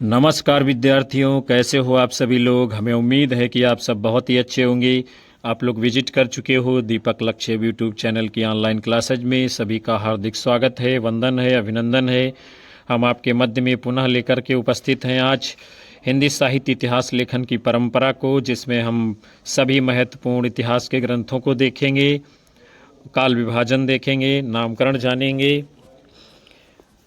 नमस्कार विद्यार्थियों, कैसे हो आप सभी लोग। हमें उम्मीद है कि आप सब बहुत ही अच्छे होंगे। आप लोग विजिट कर चुके हो दीपक लक्ष्य यूट्यूब चैनल की ऑनलाइन क्लासेज में। सभी का हार्दिक स्वागत है, वंदन है, अभिनंदन है। हम आपके मध्य में पुनः लेकर के उपस्थित हैं आज हिंदी साहित्य इतिहास लेखन की परंपरा को, जिसमें हम सभी महत्वपूर्ण इतिहास के ग्रंथों को देखेंगे, काल विभाजन देखेंगे, नामकरण जानेंगे।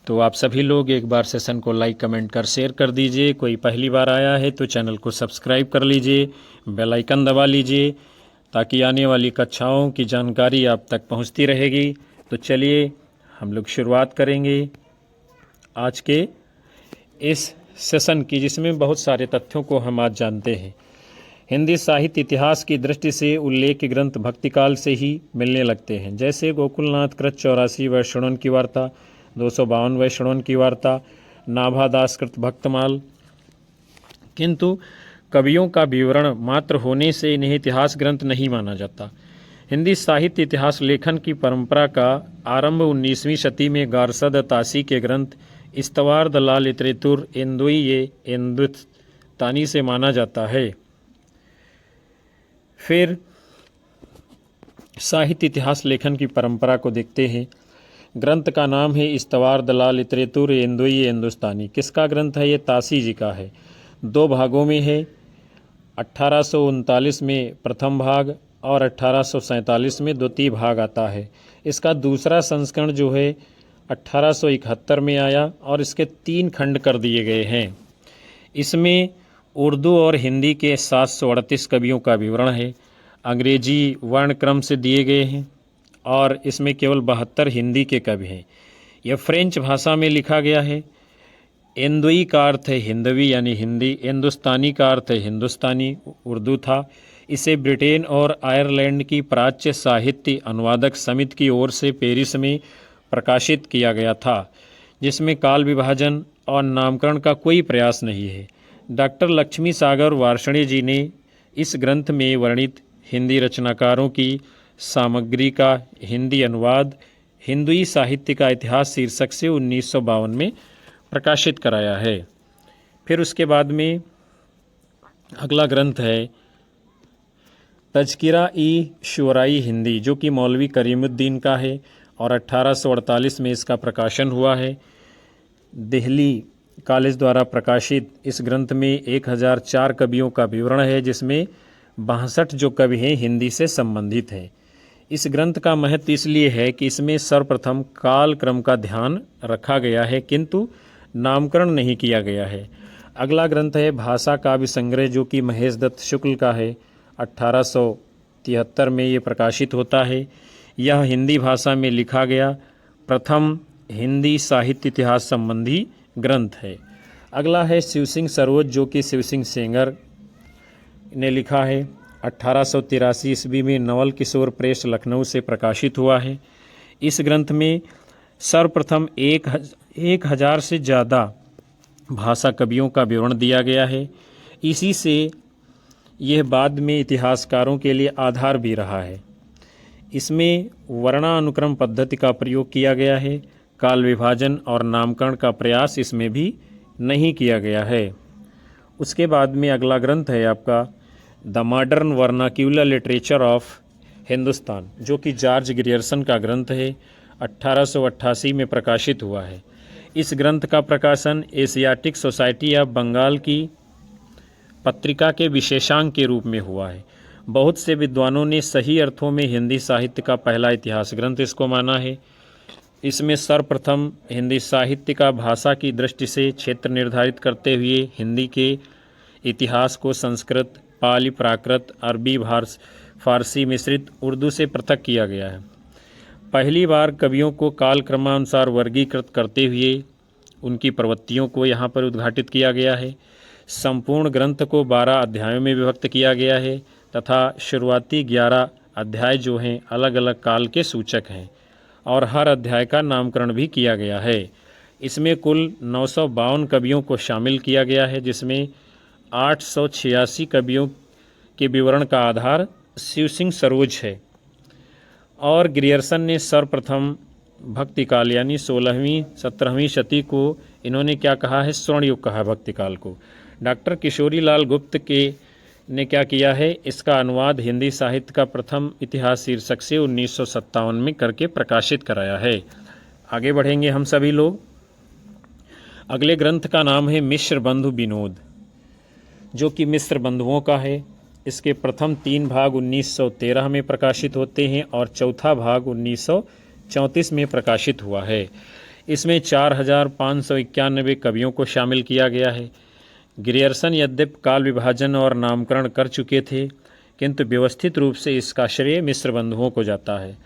तो आप सभी लोग एक बार सेशन को लाइक कमेंट कर शेयर कर दीजिए। कोई पहली बार आया है तो चैनल को सब्सक्राइब कर लीजिए, बेल आइकन दबा लीजिए, ताकि आने वाली कक्षाओं की जानकारी आप तक पहुंचती रहेगी। तो चलिए हम लोग शुरुआत करेंगे आज के इस सेशन की, जिसमें बहुत सारे तथ्यों को हम आज जानते हैं। हिंदी साहित्य इतिहास की दृष्टि से उल्लेख ग्रंथ भक्तिकाल से ही मिलने लगते हैं, जैसे गोकुलनाथ कृत 84 वैष्णवन की वार्ता, 252 वैष्णवन की वार्ता, नाभादास कृत भक्तमाल। किंतु कवियों का विवरण मात्र होने से इन्हें इतिहास ग्रंथ नहीं माना जाता। हिंदी साहित्य इतिहास लेखन की परंपरा का आरंभ 19वीं शती में गारसद तासी के ग्रंथ इस्तवार दलाल लितरेतुर एंदुई एंदुस्तानी से माना जाता है। फिर साहित्य इतिहास लेखन की परंपरा को देखते हैं। ग्रंथ का नाम है इस्तवार दलाल लितरेतुर एंदुई हिंदुस्तानी। किसका ग्रंथ है? ये तासी जी का है। 2 भागों में है। 1839 में प्रथम भाग और 1847 में द्वितीय भाग आता है। इसका दूसरा संस्करण जो है 1871 में आया और इसके 3 खंड कर दिए गए हैं। इसमें उर्दू और हिंदी के 738 कवियों का विवरण है। अंग्रेजी वर्णक्रम से दिए गए हैं और इसमें केवल 72 हिंदी के कवि हैं। यह फ्रेंच भाषा में लिखा गया है। एंदुई का अर्थ है हिंदवी यानी हिंदी, हिंदुस्तानी का अर्थ है हिंदुस्तानी, उर्दू था। इसे ब्रिटेन और आयरलैंड की प्राच्य साहित्य अनुवादक समिति की ओर से पेरिस में प्रकाशित किया गया था, जिसमें काल विभाजन और नामकरण का कोई प्रयास नहीं है। डॉक्टर लक्ष्मी सागर वार्ष्णेय जी ने इस ग्रंथ में वर्णित हिंदी रचनाकारों की सामग्री का हिंदी अनुवाद हिंदुई साहित्य का इतिहास शीर्षक से 1952 में प्रकाशित कराया है। फिर उसके बाद में अगला ग्रंथ है तज़किरा ई शुअराई हिंदी, जो कि मौलवी करीमुद्दीन का है और 1848 में इसका प्रकाशन हुआ है। दिल्ली कॉलेज द्वारा प्रकाशित इस ग्रंथ में 1004 कवियों का विवरण है, जिसमें 62 जो कवि हैं हिंदी से संबंधित हैं। इस ग्रंथ का महत्व इसलिए है कि इसमें सर्वप्रथम काल क्रम का ध्यान रखा गया है, किंतु नामकरण नहीं किया गया है। अगला ग्रंथ है भाषा काव्य संग्रह, जो कि महेश दत्त शुक्ल का है। 1873 में ये प्रकाशित होता है। यह हिंदी भाषा में लिखा गया प्रथम हिंदी साहित्य इतिहास संबंधी ग्रंथ है। अगला है शिव सिंह सरोज, जो कि शिव सिंह सेंगर ने लिखा है। 1883 ईस्वी में नवल किशोर प्रेस लखनऊ से प्रकाशित हुआ है। इस ग्रंथ में सर्वप्रथम 1000 से ज़्यादा भाषा कवियों का विवरण दिया गया है। इसी से यह बाद में इतिहासकारों के लिए आधार भी रहा है। इसमें वर्णानुक्रम पद्धति का प्रयोग किया गया है। काल विभाजन और नामकरण का प्रयास इसमें भी नहीं किया गया है। उसके बाद में अगला ग्रंथ है आपका the modern vernacular literature of Hindustan, जो कि जॉर्ज ग्रियर्सन का ग्रंथ है। 1888 में प्रकाशित हुआ है। इस ग्रंथ का प्रकाशन एशियाटिक सोसाइटी ऑफ बंगाल की पत्रिका के विशेषांक के रूप में हुआ है। बहुत से विद्वानों ने सही अर्थों में हिंदी साहित्य का पहला इतिहास ग्रंथ इसको माना है। इसमें सर्वप्रथम हिंदी साहित्य का भाषा की दृष्टि से क्षेत्र निर्धारित करते हुए हिंदी के इतिहास को संस्कृत, पाली, प्राकृत, अरबी, फारसी मिश्रित उर्दू से पृथक किया गया है। पहली बार कवियों को काल क्रमानुसार वर्गीकृत करते हुए उनकी प्रवृत्तियों को यहाँ पर उद्घाटित किया गया है। संपूर्ण ग्रंथ को 12 अध्यायों में विभक्त किया गया है तथा शुरुआती 11 अध्याय जो हैं अलग अलग काल के सूचक हैं और हर अध्याय का नामकरण भी किया गया है। इसमें कुल 952 कवियों को शामिल किया गया है, जिसमें 886 कवियों के विवरण का आधार शिव सिंह सरोज है और ग्रियर्सन ने सर्वप्रथम भक्ति काल यानी 16वीं 17वीं शती को इन्होंने क्या कहा है, स्वर्ण युग कहा भक्ति काल को। डॉक्टर किशोरी लाल गुप्त के ने क्या किया है, इसका अनुवाद हिंदी साहित्य का प्रथम इतिहास शीर्षक से 1957 में करके प्रकाशित कराया है। आगे बढ़ेंगे हम सभी लोग। अगले ग्रंथ का नाम है मिश्र बंधु विनोद, जो कि मिश्र बंधुओं का है। इसके प्रथम 3 भाग 1913 में प्रकाशित होते हैं और चौथा भाग 1934 में प्रकाशित हुआ है। इसमें 4591 कवियों को शामिल किया गया है। ग्रियर्सन यद्यपि काल विभाजन और नामकरण कर चुके थे, किंतु व्यवस्थित रूप से इसका श्रेय मिश्र बंधुओं को जाता है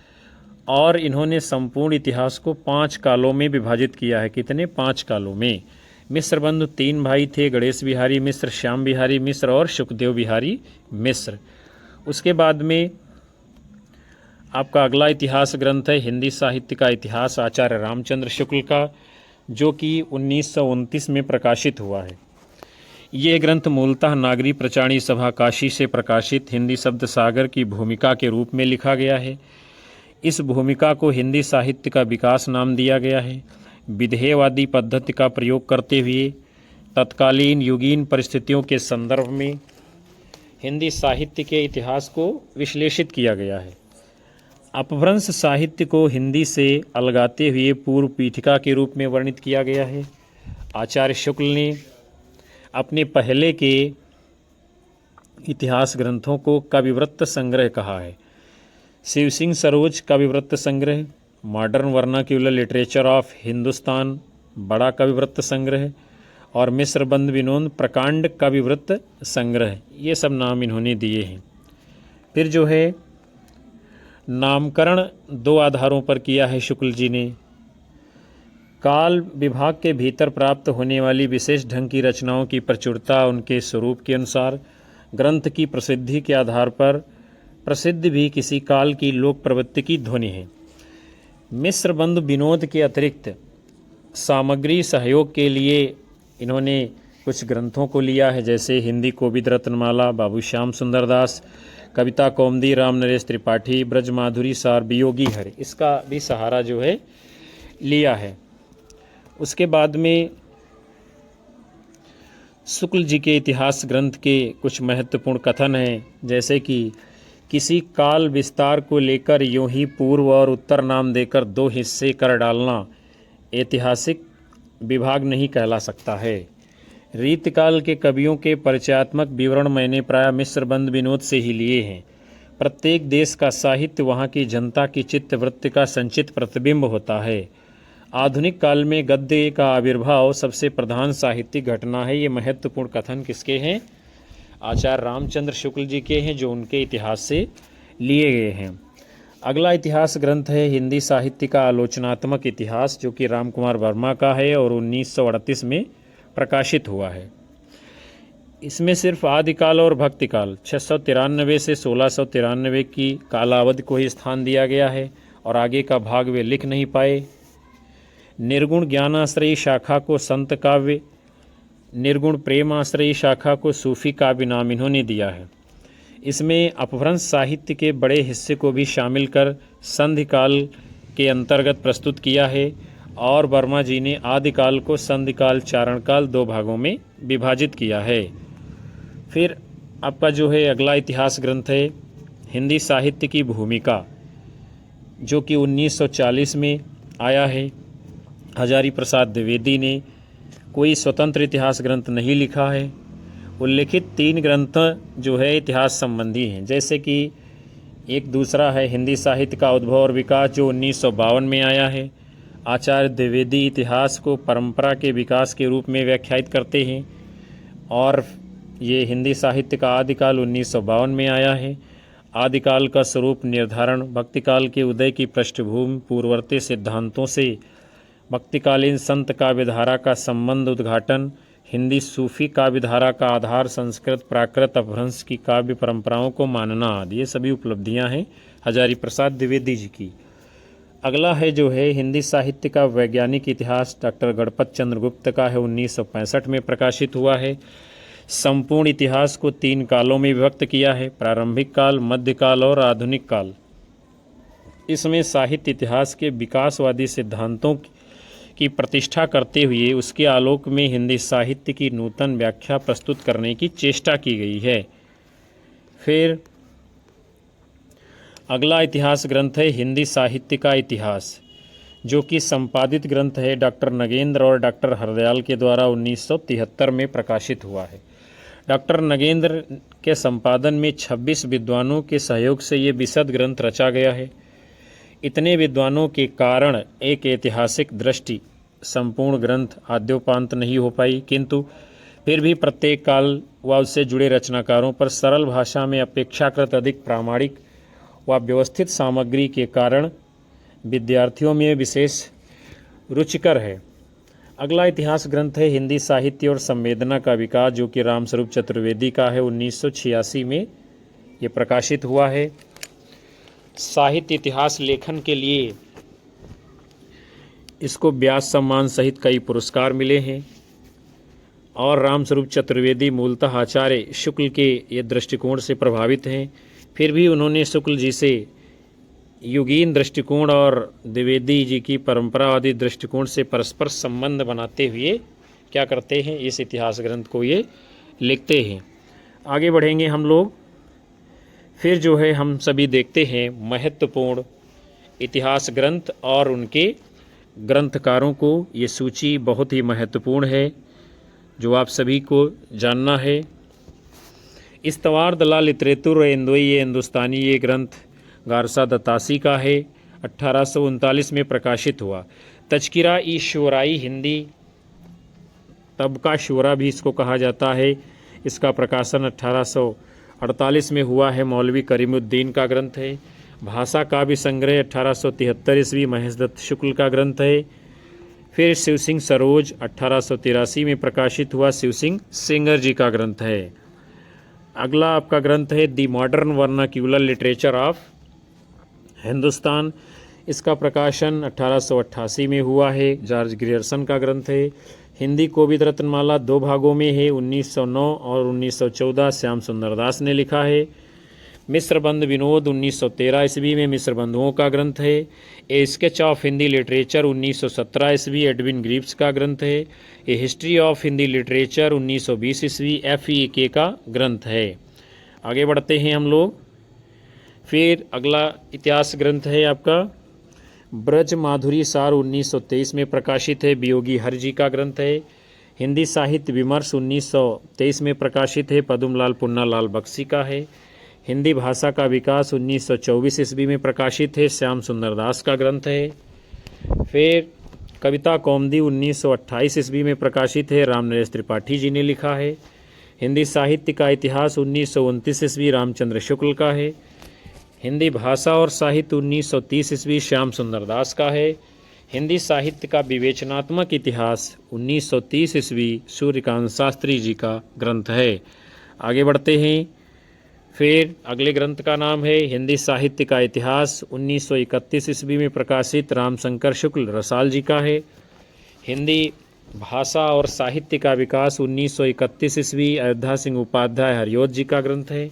और इन्होंने संपूर्ण इतिहास को 5 कालों में विभाजित किया है। कितने? 5 कालों में। मिश्र बंधु 3 भाई थे, गणेश बिहारी मिश्र, श्याम बिहारी मिश्र और शुकदेव बिहारी मिश्र। उसके बाद में आपका अगला इतिहास ग्रंथ है हिंदी साहित्य का इतिहास आचार्य रामचंद्र शुक्ल का, जो कि 1929 में प्रकाशित हुआ है। ये ग्रंथ मूलतः नागरी प्रचारणी सभा काशी से प्रकाशित हिंदी शब्द सागर की भूमिका के रूप में लिखा गया है। इस भूमिका को हिंदी साहित्य का विकास नाम दिया गया है। विधेयवादी पद्धति का प्रयोग करते हुए तत्कालीन युगीन परिस्थितियों के संदर्भ में हिंदी साहित्य के इतिहास को विश्लेषित किया गया है। अपभ्रंश साहित्य को हिंदी से अलगाते हुए पूर्व पीठिका के रूप में वर्णित किया गया है। आचार्य शुक्ल ने अपने पहले के इतिहास ग्रंथों को कविवृत्त संग्रह कहा है। शिव सिंह सरोज कविवृत्त संग्रह, modern vernacular literature of Hindustan बड़ा कविवृत्त संग्रह और मिश्र बंधु विनोद प्रकांड कविवृत्त संग्रह, ये सब नाम इन्होंने दिए हैं। फिर जो है नामकरण 2 आधारों पर किया है शुक्ल जी ने। काल विभाग के भीतर प्राप्त होने वाली विशेष ढंग की रचनाओं की प्रचुरता उनके स्वरूप के अनुसार, ग्रंथ की प्रसिद्धि के आधार पर प्रसिद्ध भी किसी काल की लोक प्रवृत्ति की ध्वनि है। मिश्र बंधु विनोद के अतिरिक्त सामग्री सहयोग के लिए इन्होंने कुछ ग्रंथों को लिया है, जैसे हिंदी कोविद रत्नमाला बाबू श्याम सुंदर दास, कविता कौमुदी राम नरेश त्रिपाठी, ब्रज माधुरी सार, वियोगी हर, इसका भी सहारा जो है लिया है। उसके बाद में शुक्ल जी के इतिहास ग्रंथ के कुछ महत्वपूर्ण कथन हैं, जैसे कि किसी काल विस्तार को लेकर यूं ही पूर्व और उत्तर नाम देकर 2 हिस्से कर डालना ऐतिहासिक विभाग नहीं कहला सकता है। रीतकाल के कवियों के परिचयात्मक विवरण मैंने प्राय मिश्र बंधु विनोद से ही लिए हैं। प्रत्येक देश का साहित्य वहाँ की जनता की चित्तवृत्ति का संचित प्रतिबिंब होता है। आधुनिक काल में गद्य का आविर्भाव सबसे प्रधान साहित्यिक घटना है। ये महत्वपूर्ण कथन किसके हैं? आचार्य रामचंद्र शुक्ल जी के हैं, जो उनके इतिहास से लिए गए हैं। अगला इतिहास ग्रंथ है हिंदी साहित्य का आलोचनात्मक इतिहास, जो कि राम कुमार वर्मा का है और 1938 में प्रकाशित हुआ है। इसमें सिर्फ आदिकाल और भक्तिकाल 693 से 1693 की कालावधि को ही स्थान दिया गया है और आगे का भाग वे लिख नहीं पाए। निर्गुण ज्ञानाश्रयी शाखा को संत काव्य, निर्गुण प्रेमाश्रयी शाखा को सूफी काव्य नाम इन्होंने दिया है। इसमें अपभ्रंश साहित्य के बड़े हिस्से को भी शामिल कर संधि काल के अंतर्गत प्रस्तुत किया है और वर्मा जी ने आदिकाल को संधिकाल चारण काल 2 भागों में विभाजित किया है। फिर आपका जो है अगला इतिहास ग्रंथ है हिंदी साहित्य की भूमिका, जो कि 1940 में आया है। हजारी प्रसाद द्विवेदी ने कोई स्वतंत्र इतिहास ग्रंथ नहीं लिखा है। उल्लिखित 3 ग्रंथ जो है इतिहास संबंधी हैं, जैसे कि एक दूसरा है हिंदी साहित्य का उद्भव और विकास, जो 1952 में आया है। आचार्य द्विवेदी इतिहास को परंपरा के विकास के रूप में व्याख्यायित करते हैं और ये हिंदी साहित्य का आदिकाल 1952 में आया है। आदिकाल का स्वरूप निर्धारण, भक्तिकाल के उदय की पृष्ठभूमि, पूर्ववर्ती सिद्धांतों से भक्तिकालीन संत काव्यधारा का संबंध उद्घाटन, हिंदी सूफी काव्यधारा का आधार संस्कृत प्राकृत अपभ्रंश की काव्य परंपराओं को मानना आदि, ये सभी उपलब्धियां हैं हजारी प्रसाद द्विवेदी जी की। अगला है जो है हिंदी साहित्य का वैज्ञानिक इतिहास, डॉक्टर गणपत चंद्र गुप्त का है, 1965 में प्रकाशित हुआ है। संपूर्ण इतिहास को 3 कालों में विभक्त किया है, प्रारंभिक काल, मध्यकाल और आधुनिक काल। इसमें साहित्य इतिहास के विकासवादी सिद्धांतों की प्रतिष्ठा करते हुए उसके आलोक में हिंदी साहित्य की नूतन व्याख्या प्रस्तुत करने की चेष्टा की गई है। फिर अगला इतिहास ग्रंथ है हिंदी साहित्य का इतिहास, जो कि संपादित ग्रंथ है डॉक्टर नगेंद्र और डॉक्टर हरदयाल के द्वारा 1973 में प्रकाशित हुआ है। डॉक्टर नगेंद्र के संपादन में 26 विद्वानों के सहयोग से ये विशद ग्रंथ रचा गया है। इतने विद्वानों के कारण एक ऐतिहासिक दृष्टि संपूर्ण ग्रंथ आद्योपांत नहीं हो पाई, किंतु फिर भी प्रत्येक काल व उससे जुड़े रचनाकारों पर सरल भाषा में अपेक्षाकृत अधिक प्रामाणिक व व्यवस्थित सामग्री के कारण विद्यार्थियों में विशेष रुचिकर है। अगला इतिहास ग्रंथ है हिंदी साहित्य और संवेदना का विकास, जो कि रामस्वरूप चतुर्वेदी का है। 1986 में ये प्रकाशित हुआ है। साहित्य इतिहास लेखन के लिए इसको व्यास सम्मान सहित कई पुरस्कार मिले हैं और रामस्वरूप चतुर्वेदी मूलतः आचार्य शुक्ल के ये दृष्टिकोण से प्रभावित हैं। फिर भी उन्होंने शुक्ल जी से युगीन दृष्टिकोण और द्विवेदी जी की परंपरावादी दृष्टिकोण से परस्पर संबंध बनाते हुए क्या करते हैं, इस इतिहास ग्रंथ को ये लिखते हैं। आगे बढ़ेंगे हम लोग। फिर जो है हम सभी देखते हैं महत्वपूर्ण इतिहास ग्रंथ और उनके ग्रंथकारों को। ये सूची बहुत ही महत्वपूर्ण है जो आप सभी को जानना है। इस्तवार दला लिटरेतुर इंदोई ये हिंदुस्तानी ये ग्रंथ गारसा दतासी का है। 1839 में प्रकाशित हुआ। तज़किरा ई शोराई हिंदी तबका शोरा भी इसको कहा जाता है। इसका प्रकाशन 1848 में हुआ है। मौलवी करीमुद्दीन का ग्रंथ है। भाषा काव्य संग्रह 1873 ईस्वी महेश दत्त शुक्ल का ग्रंथ है। फिर शिव सिंह सरोज 1883 में प्रकाशित हुआ, शिव सिंह सेंगर जी का ग्रंथ है। अगला आपका ग्रंथ है दी modern vernacular literature of Hindustan. इसका प्रकाशन 1888 में हुआ है। जॉर्ज ग्रियर्सन का ग्रंथ है। हिंदी कोविद रत्नमाला 2 भागों में है। 1909 और 1914 श्याम सुंदर दास ने लिखा है। मिस्रबंध विनोद 1913 ईस्वी में मिस्र बंधुओं का ग्रंथ है। ए स्केच ऑफ हिंदी लिटरेचर 1917 ईस्वी एडविन ग्रीव्स का ग्रंथ है। ए हिस्ट्री ऑफ हिंदी लिटरेचर 1920 ईस्वी FEK का ग्रंथ है। आगे बढ़ते हैं हम लोग। फिर अगला इतिहास ग्रंथ है आपका ब्रज माधुरी सार 1923 में प्रकाशित है। वियोगी हर जी का ग्रंथ है। हिंदी साहित्य विमर्श 1923 में प्रकाशित है। पद्मलाल पुन्नालाल बख्शी का है। हिंदी भाषा का विकास 1924 ईस्वी में प्रकाशित है। श्याम सुंदर दास का ग्रंथ है। फिर कविता कौमुदी 1928 ईस्वी में प्रकाशित है। रामनरेश त्रिपाठी जी ने लिखा है। हिंदी साहित्य का इतिहास 1929 ईस्वी रामचंद्र शुक्ल का है। हिंदी भाषा और साहित्य 1930 ईस्वी श्याम सुंदर दास का है। हिंदी साहित्य का विवेचनात्मक इतिहास 1930 ईस्वी सूर्यकांत शास्त्री जी का ग्रंथ है। आगे बढ़ते हैं। फिर अगले ग्रंथ का नाम है हिंदी साहित्य का इतिहास 1931 ईस्वी में प्रकाशित रामशंकर शुक्ल रसाल जी का है। हिंदी भाषा और साहित्य का विकास 1931 ईस्वी अयोध्या सिंह उपाध्याय हरियोत जी का ग्रंथ है।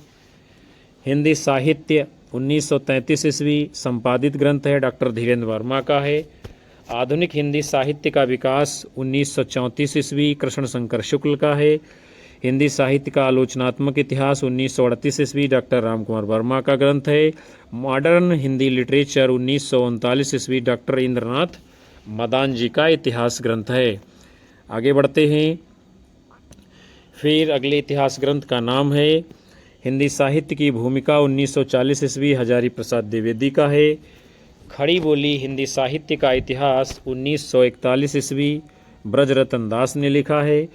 हिंदी साहित्य 1933 ईस्वी संपादित ग्रंथ है, डॉक्टर धीरेन्द्र वर्मा का है। आधुनिक हिंदी साहित्य का विकास 1934 ईस्वी कृष्ण शंकर शुक्ल का है। हिंदी साहित्य का आलोचनात्मक इतिहास 1938 ईस्वी डॉक्टर रामकुमार वर्मा का ग्रंथ है। मॉडर्न हिंदी लिटरेचर 1939 ईस्वी डॉक्टर इंद्रनाथ मदान जी का इतिहास ग्रंथ है। आगे बढ़ते हैं। फिर अगले इतिहास ग्रंथ का नाम है हिंदी साहित्य की भूमिका 1940 ईस्वी हजारी प्रसाद द्विवेदी का है। खड़ी बोली हिंदी साहित्य का इतिहास 1941 ईस्वी ब्रजरतन दास ने लिखा है।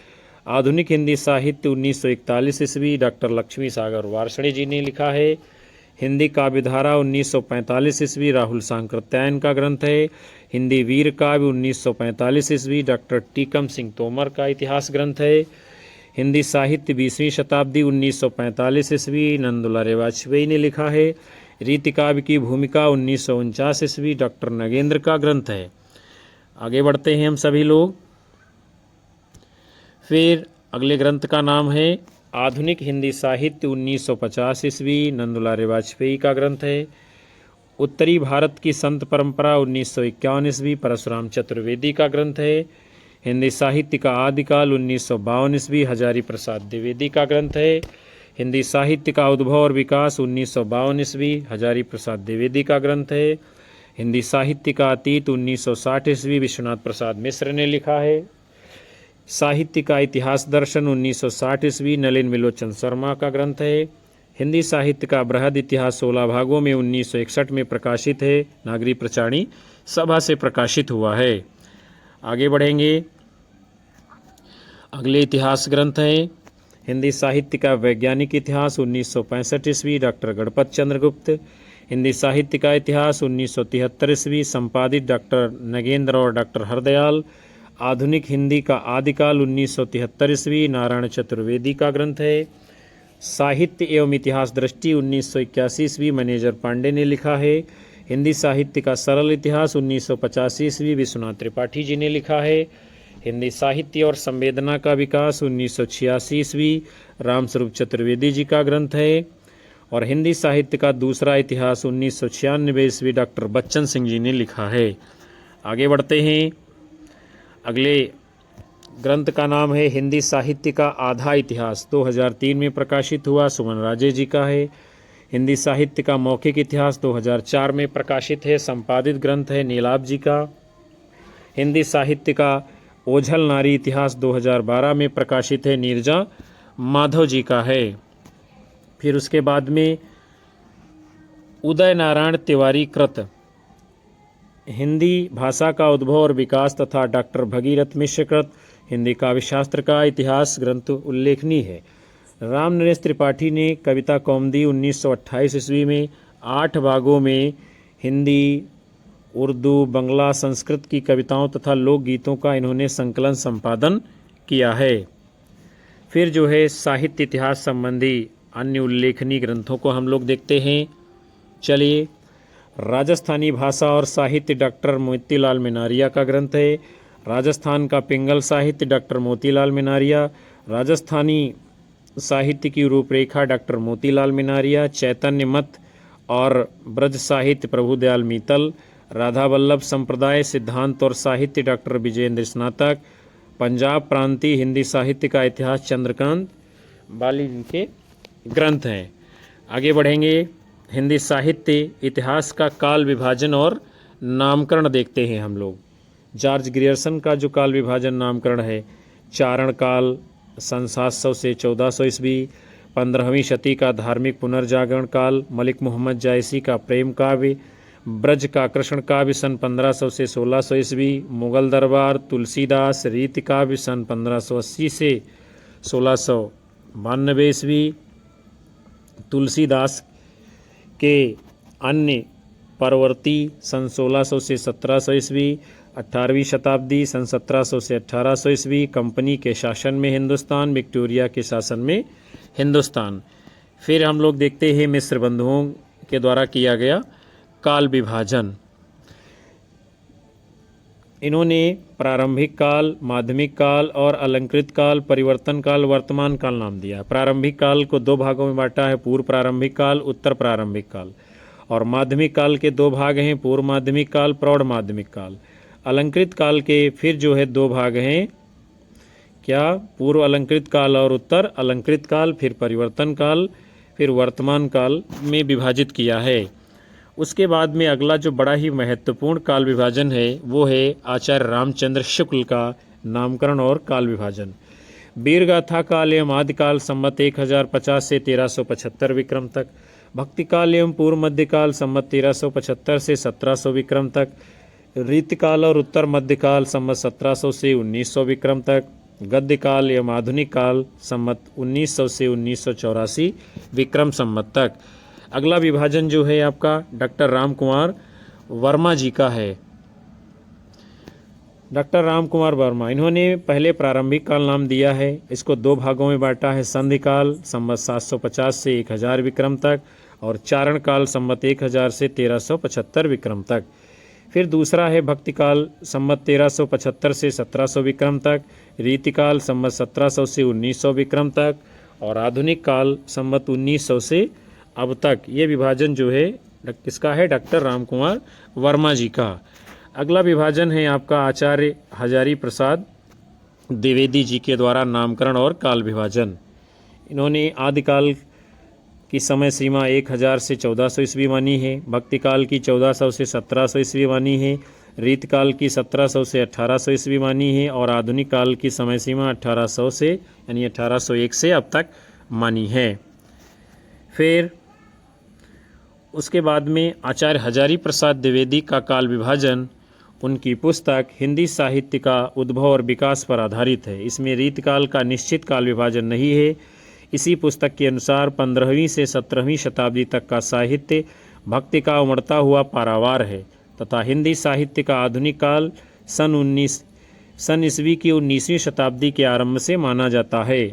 आधुनिक हिंदी साहित्य 1941 ईस्वी डॉक्टर लक्ष्मी सागर वार्ष्णेय जी ने लिखा है। हिंदी काव्यधारा 1945 ईस्वी राहुल सांकृत्यायन का ग्रंथ है। हिंदी वीर काव्य 1945 ईस्वी डॉक्टर टीकम सिंह तोमर का इतिहास ग्रंथ है। हिंदी साहित्य 20वीं शताब्दी 1945 ईस्वी नंदुलारे वाजपेयी ने लिखा है। रीति काव्य की भूमिका 1949 ईस्वी डॉक्टर नगेंद्र का ग्रंथ है। आगे बढ़ते हैं हम सभी लोग। फिर अगले ग्रंथ का नाम है आधुनिक हिंदी साहित्य 1950 ईस्वी नंदुलारे वाजपेयी का ग्रंथ है। उत्तरी भारत की संत परंपरा 1951 ईस्वी परशुराम चतुर्वेदी का ग्रंथ है। हिंदी साहित्य का आदिकाल 1952 ईस्वी हजारी प्रसाद द्विवेदी का ग्रंथ है। हिंदी साहित्य का उद्भव और विकास 1952 ईस्वी हजारी प्रसाद द्विवेदी का ग्रंथ है। हिंदी साहित्य का अतीत 1960 ईस्वी विश्वनाथ प्रसाद मिश्र ने लिखा है। साहित्य का इतिहास दर्शन 1960 ईस्वी नलिन विलोचन शर्मा का ग्रंथ है। हिंदी साहित्य का बृहद इतिहास 16 भागों में 1961 में प्रकाशित है। नागरी प्रचारणी सभा से प्रकाशित हुआ है। आगे बढ़ेंगे, अगले इतिहास ग्रंथ हैं हिंदी साहित्य का वैज्ञानिक इतिहास 1965 ईस्वी डॉक्टर गणपत चंद्र गुप्त। हिंदी साहित्य का इतिहास 1973 ईस्वी संपादित डॉक्टर नगेंद्र और डॉक्टर हरदयाल। आधुनिक हिंदी का आदिकाल 1973 ईस्वी नारायण चतुर्वेदी का ग्रंथ है। साहित्य एवं इतिहास दृष्टि 1981 ईस्वी मैनेजर पांडे ने लिखा है। हिंदी साहित्य का सरल इतिहास 1985 ईस्वी विश्वनाथ त्रिपाठी जी ने लिखा है। हिंदी साहित्य और संवेदना का विकास 1986 ईस्वी रामस्वरूप चतुर्वेदी जी का ग्रंथ है। और हिंदी साहित्य का दूसरा इतिहास 1996 ईस्वी डॉक्टर बच्चन सिंह जी ने लिखा है। आगे बढ़ते हैं, अगले ग्रंथ का नाम है हिंदी साहित्य का आधा इतिहास, 2003 में प्रकाशित हुआ, सुमन राजे जी का है। हिंदी साहित्य का मौखिक इतिहास 2004 में प्रकाशित है, संपादित ग्रंथ है नीलाभ जी का। हिंदी साहित्य का ओझल नारी इतिहास 2012 में प्रकाशित है, नीरजा माधव जी का है। फिर उसके बाद में उदय नारायण तिवारी कृत हिंदी भाषा का उद्भव और विकास तथा डॉक्टर भगीरथ मिश्र कृत हिंदी काव्यशास्त्र का इतिहास ग्रंथ उल्लेखनीय है। राम नरेश त्रिपाठी ने कविता कौमुदी 1928 ईस्वी में 8 भागों में हिंदी, उर्दू, बंगला, संस्कृत की कविताओं तथा लोकगीतों का इन्होंने संकलन संपादन किया है। फिर जो है साहित्य इतिहास संबंधी अन्य उल्लेखनीय ग्रंथों को हम लोग देखते हैं। चलिए, राजस्थानी भाषा और साहित्य डॉक्टर मोतीलाल मिनारिया का ग्रंथ है। राजस्थान का पिंगल साहित्य डॉक्टर मोतीलाल मिनारिया। राजस्थानी साहित्य की रूपरेखा डॉक्टर मोतीलाल मिनारिया। चैतन्य मत और ब्रज साहित्य प्रभुदयाल मीतल। राधा वल्लभ संप्रदाय सिद्धांत और साहित्य डॉक्टर विजेंद्र स्नातक। पंजाब प्रांतीय हिंदी साहित्य का इतिहास चंद्रकांत बाली के ग्रंथ हैं। आगे बढ़ेंगे, हिंदी साहित्य इतिहास का काल विभाजन और नामकरण देखते हैं हम लोग। जॉर्ज ग्रियर्सन का जो काल विभाजन नामकरण है, चारण काल सन 700 से 1400 ईस्वी, 15वीं शती का धार्मिक पुनर्जागरण काल, मलिक मोहम्मद जायसी का प्रेम काव्य, ब्रज का कृष्ण काव्य सन 1500 से 1600 ईस्वी, मुगल दरबार, तुलसीदास रीति काव्य सन 1580 से 1692 ईस्वी, तुलसीदास के अन्य परवर्ती सन 1600 से 1700 ईस्वी, 18वीं शताब्दी सन 1700 से 1800 ईस्वी, कंपनी के शासन में हिंदुस्तान, विक्टोरिया के शासन में हिंदुस्तान। फिर हम लोग देखते हैं मिस्र बंधुओं के द्वारा किया गया काल विभाजन। इन्होंने प्रारंभिक काल, माध्यमिक काल और अलंकृत काल, परिवर्तन काल, वर्तमान काल नाम दिया। प्रारंभिक काल को 2 भागों में बांटा है, पूर्व प्रारंभिक काल, उत्तर प्रारंभिक काल। और माध्यमिक काल के 2 भाग हैं, पूर्व माध्यमिक काल, प्रौढ़ माध्यमिक काल। अलंकृत काल के फिर जो है 2 भाग हैं, क्या, पूर्व अलंकृत काल और उत्तर अलंकृत काल, फिर परिवर्तन काल, फिर वर्तमान काल में विभाजित किया है। उसके बाद में अगला जो बड़ा ही महत्वपूर्ण काल विभाजन है वो है आचार्य रामचंद्र शुक्ल का नामकरण और काल विभाजन। वीरगाथा काल एवं आदिकाल संवत 1050 से 1375 विक्रम तक, भक्ति काल एवं पूर्व मध्यकाल संवत 1375 से 1700 विक्रम तक, रीतिकाल और उत्तर मध्यकाल संवत 1700 से 1900 विक्रम तक, गद्य काल एवं आधुनिक काल संवत 1900 से 1984 विक्रम संवत तक। अगला विभाजन जो है आपका डॉक्टर राम कुमार वर्मा जी का है। डॉक्टर राम कुमार वर्मा, इन्होंने पहले प्रारंभिक काल नाम दिया है, इसको 2 भागों में बांटा है, संधि काल संवत 750 से 1000 विक्रम तक और चारण काल संवत 1000 से 1375 विक्रम तक। फिर दूसरा है भक्ति काल संवत 1375 से 1700 विक्रम तक, रीतिकाल संवत 1700 से 1900 विक्रम तक और आधुनिक काल संवत 1900 से अब तक। ये विभाजन जो है किसका है? डॉक्टर रामकुमार वर्मा जी का। अगला विभाजन है आपका आचार्य हजारी प्रसाद द्विवेदी जी के द्वारा नामकरण और काल विभाजन। इन्होंने आदिकाल की समय सीमा 1000 से 1400 ईस्वी मानी है, भक्तिकाल की 1400 से 1700 ईस्वी मानी है, रीतकाल की 1700 से 1800 ईस्वी मानी है और आधुनिक काल की समय सीमा 1800 से यानी 1801 से अब तक मानी है। फिर उसके बाद में आचार्य हजारी प्रसाद द्विवेदी का काल विभाजन, उनकी पुस्तक हिंदी साहित्य का उद्भव और विकास पर आधारित है। इसमें रीतकाल का निश्चित काल विभाजन नहीं है। इसी पुस्तक के अनुसार 15वीं से 17वीं शताब्दी तक का साहित्य भक्ति का उमड़ता हुआ पारावार है तथा हिंदी साहित्य का आधुनिक काल सन ईस्वी की 19वीं शताब्दी के आरंभ से माना जाता है।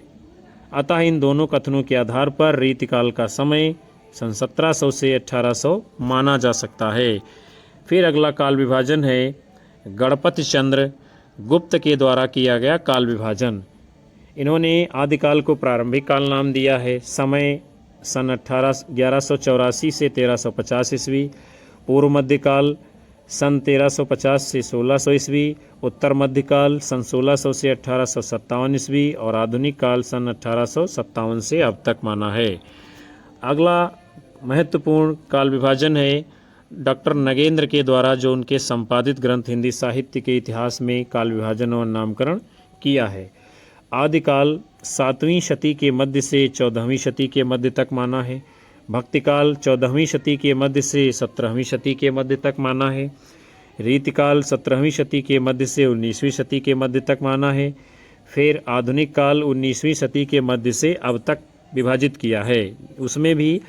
अतः इन दोनों कथनों के आधार पर रीतिकाल का समय सन 1700 से 1800 माना जा सकता है। फिर अगला काल विभाजन है गणपति चंद्र गुप्त के द्वारा किया गया काल विभाजन। इन्होंने आदिकाल को प्रारंभिक काल नाम दिया है। समय सन 1184 से 1350 ईस्वी, पूर्व मध्यकाल सन 1350 से 1600 ईस्वी, उत्तर मध्यकाल सन 1600 से 1857 ईस्वी और आधुनिक काल सन 1857 से अब तक माना है। अगला महत्वपूर्ण काल विभाजन है डॉक्टर नगेंद्र के द्वारा जो उनके संपादित ग्रंथ हिंदी साहित्य के इतिहास में काल विभाजन और नामकरण किया है। आदिकाल 7वीं शती के मध्य से 14वीं शती के मध्य तक माना है, भक्तिकाल 14वीं शती के मध्य से 17वीं शती के मध्य तक माना है, रीतिकाल 17वीं शती के मध्य से 19वीं शती के मध्य तक माना है। फिर आधुनिक काल 19वीं शती के मध्य से अब तक विभाजित किया है। उसमें भी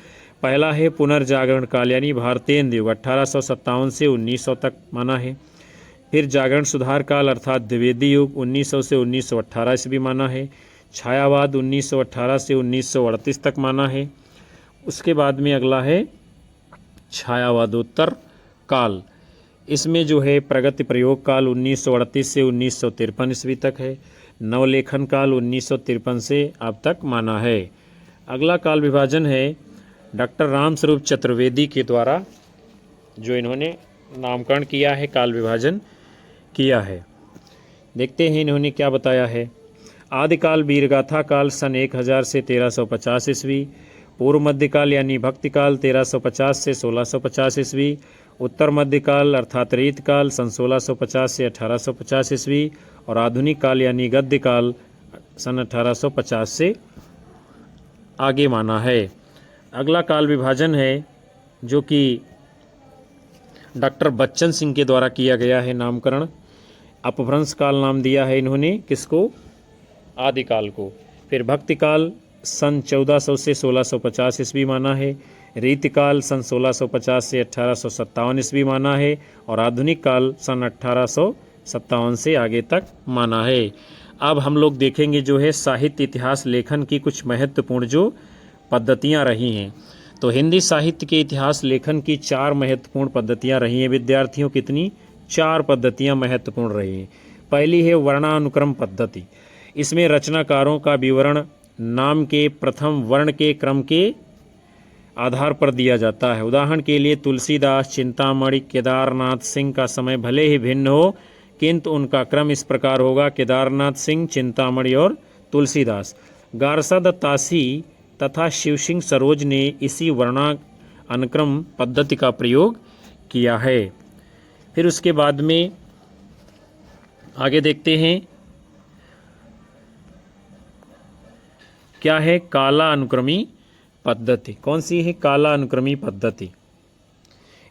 पहला है पुनर्जागरण काल यानी भारतेंद्र युग 1857 से 1900 तक माना है। फिर जागरण सुधार काल अर्थात द्विवेदी युग 1900 से 1918 ईस्वी माना है। छायावाद 1918 से 1938 तक माना है। उसके बाद में अगला है छायावादोत्तर काल। इसमें जो है प्रगति प्रयोग काल 1938 से 1953 ईस्वी तक है। नवलेखन काल 1953 से अब तक माना है। अगला काल विभाजन है डॉक्टर रामस्वरूप चतुर्वेदी के द्वारा जो इन्होंने नामकरण किया है, काल विभाजन किया है। देखते हैं इन्होंने क्या बताया है। आदिकाल वीरगाथा काल सन 1000 से 1350 ईस्वी, पूर्व मध्यकाल यानी भक्तिकाल 1350 से 1650 ईस्वी, उत्तर मध्यकाल अर्थात रीतकाल सन 1650 से 1850 ईस्वी और आधुनिक काल यानी गद्यकाल सन 1850 से आगे माना है। अगला काल विभाजन है जो कि डॉक्टर बच्चन सिंह के द्वारा किया गया है नामकरण। अपभ्रंश काल नाम दिया है इन्होंने किसको? आदिकाल को। फिर भक्तिकाल सन 1400 से 1650 ईस्वी माना है, रीतिकाल सन 1650 से 1857 ईस्वी माना है और आधुनिक काल सन 1857 से आगे तक माना है। अब हम लोग देखेंगे जो है साहित्य इतिहास लेखन की कुछ महत्वपूर्ण जो पद्धतियां रही हैं। तो हिंदी साहित्य के इतिहास लेखन की 4 महत्वपूर्ण पद्धतियां रही हैं विद्यार्थियों। कितनी? 4 पद्धतियां महत्वपूर्ण रही हैं। पहली है वर्णानुक्रम पद्धति। इसमें रचनाकारों का विवरण नाम के प्रथम वर्ण के क्रम के आधार पर दिया जाता है। उदाहरण के लिए तुलसीदास, चिंतामणि, केदारनाथ सिंह का समय भले ही भिन्न हो किंतु उनका क्रम इस प्रकार होगा: केदारनाथ सिंह, चिंतामणि और तुलसीदास। गारसाद तासी तथा शिव सिंह सरोज ने इसी वर्णानुक्रम पद्धति का प्रयोग किया है। फिर उसके बाद में आगे देखते हैं क्या है काला अनुक्रमी पद्धति। कौन सी है काला अनुक्रमी पद्धति?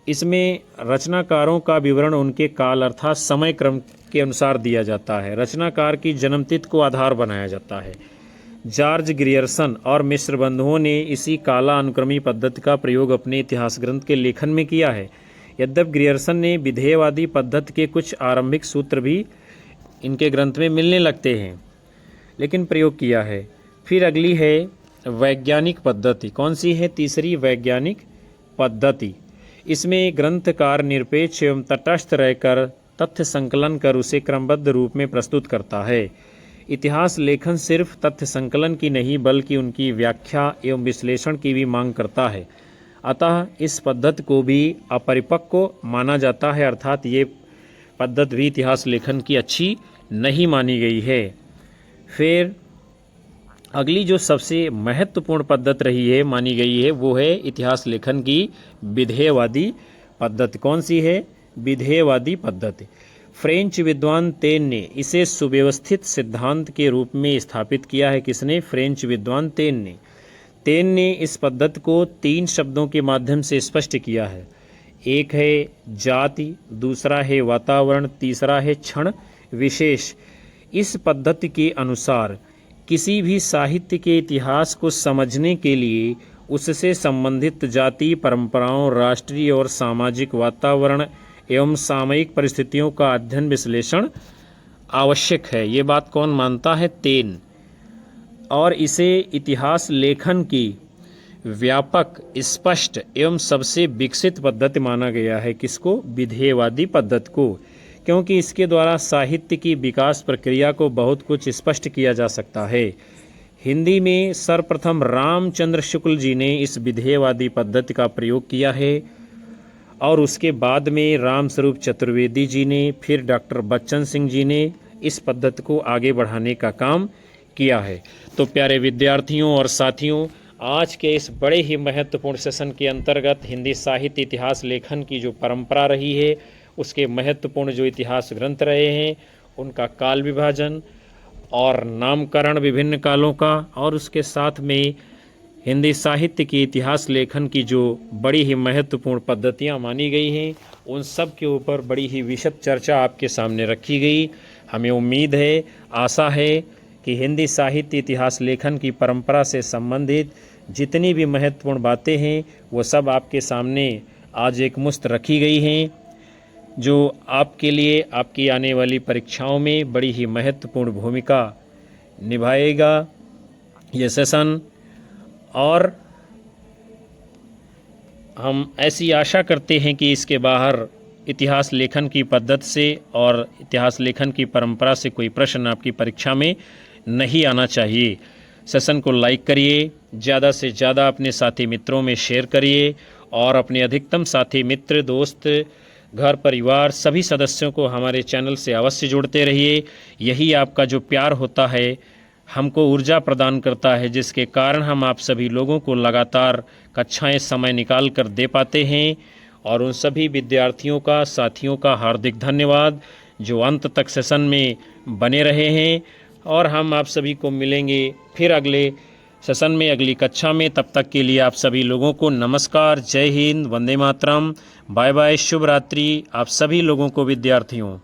इसमें रचनाकारों का विवरण उनके काल अर्थात समय क्रम के अनुसार दिया जाता है। रचनाकार की जन्मतिथि को आधार बनाया जाता है। जॉर्ज ग्रियर्सन और मिश्र बंधुओं ने इसी काला अनुक्रमी पद्धति का प्रयोग अपने इतिहास ग्रंथ के लेखन में किया है। यद्यपि ग्रियर्सन ने विधेयवादी पद्धति के कुछ आरंभिक सूत्र भी इनके ग्रंथ में मिलने लगते हैं, लेकिन प्रयोग किया है। फिर अगली है वैज्ञानिक पद्धति। कौन सी है? तीसरी वैज्ञानिक पद्धति। इसमें ग्रंथकार निरपेक्ष एवं तटस्थ रहकर तथ्य संकलन कर उसे क्रमबद्ध रूप में प्रस्तुत करता है। इतिहास लेखन सिर्फ तथ्य संकलन की नहीं बल्कि उनकी व्याख्या एवं विश्लेषण की भी मांग करता है। अतः इस पद्धति को भी अपरिपक्व माना जाता है, अर्थात ये पद्धति भी इतिहास लेखन की अच्छी नहीं मानी गई है। फिर अगली जो सबसे महत्वपूर्ण पद्धति रही है, मानी गई है, वो है इतिहास लेखन की विधेयवादी पद्धति। कौन सी है? विधेयवादी पद्धति। फ्रेंच विद्वान तेन ने इसे सुव्यवस्थित सिद्धांत के रूप में स्थापित किया है। किसने? फ्रेंच विद्वान तेन ने। तेन ने इस पद्धति को 3 शब्दों के माध्यम से स्पष्ट किया है। एक है जाति, दूसरा है वातावरण, तीसरा है क्षण विशेष। इस पद्धति के अनुसार किसी भी साहित्य के इतिहास को समझने के लिए उससे संबंधित जाति, परंपराओं, राष्ट्रीय और सामाजिक वातावरण एवं सामयिक परिस्थितियों का अध्ययन विश्लेषण आवश्यक है। ये बात कौन मानता है? तेन। और इसे इतिहास लेखन की व्यापक, स्पष्ट एवं सबसे विकसित पद्धति माना गया है। किसको? विधेयवादी पद्धति को, क्योंकि इसके द्वारा साहित्य की विकास प्रक्रिया को बहुत कुछ स्पष्ट किया जा सकता है। हिंदी में सर्वप्रथम रामचंद्र शुक्ल जी ने इस विधेयवादी पद्धति का प्रयोग किया है और उसके बाद में रामस्वरूप चतुर्वेदी जी ने, फिर डॉक्टर बच्चन सिंह जी ने इस पद्धति को आगे बढ़ाने का काम किया है। तो प्यारे विद्यार्थियों और साथियों, आज के इस बड़े ही महत्वपूर्ण सेशन के अंतर्गत हिंदी साहित्य इतिहास लेखन की जो परंपरा रही है, उसके महत्वपूर्ण जो इतिहास ग्रंथ रहे हैं, उनका काल विभाजन और नामकरण विभिन्न कालों का, और उसके साथ में हिंदी साहित्य की इतिहास लेखन की जो बड़ी ही महत्वपूर्ण पद्धतियां मानी गई हैं, उन सब के ऊपर बड़ी ही विशद चर्चा आपके सामने रखी गई। हमें उम्मीद है, आशा है कि हिंदी साहित्य इतिहास लेखन की परंपरा से संबंधित जितनी भी महत्वपूर्ण बातें हैं, वो सब आपके सामने आज एक मुश्त रखी गई हैं, जो आपके लिए आपकी आने वाली परीक्षाओं में बड़ी ही महत्वपूर्ण भूमिका निभाएगा ये सेशन। और हम ऐसी आशा करते हैं कि इसके बाहर इतिहास लेखन की पद्धति से और इतिहास लेखन की परंपरा से कोई प्रश्न आपकी परीक्षा में नहीं आना चाहिए। सेशन को लाइक करिए, ज़्यादा से ज़्यादा अपने साथी मित्रों में शेयर करिए और अपने अधिकतम साथी मित्र, दोस्त, घर परिवार सभी सदस्यों को हमारे चैनल से अवश्य जोड़ते रहिए। यही आपका जो प्यार होता है हमको ऊर्जा प्रदान करता है, जिसके कारण हम आप सभी लोगों को लगातार कक्षाएं समय निकाल कर दे पाते हैं। और उन सभी विद्यार्थियों का, साथियों का हार्दिक धन्यवाद जो अंत तक सेशन में बने रहे हैं। और हम आप सभी को मिलेंगे फिर अगले सेशन में, अगली कक्षा में। तब तक के लिए आप सभी लोगों को नमस्कार, जय हिंद, वंदे मातरम, बाय बाय, शुभ रात्रि आप सभी लोगों को विद्यार्थियों।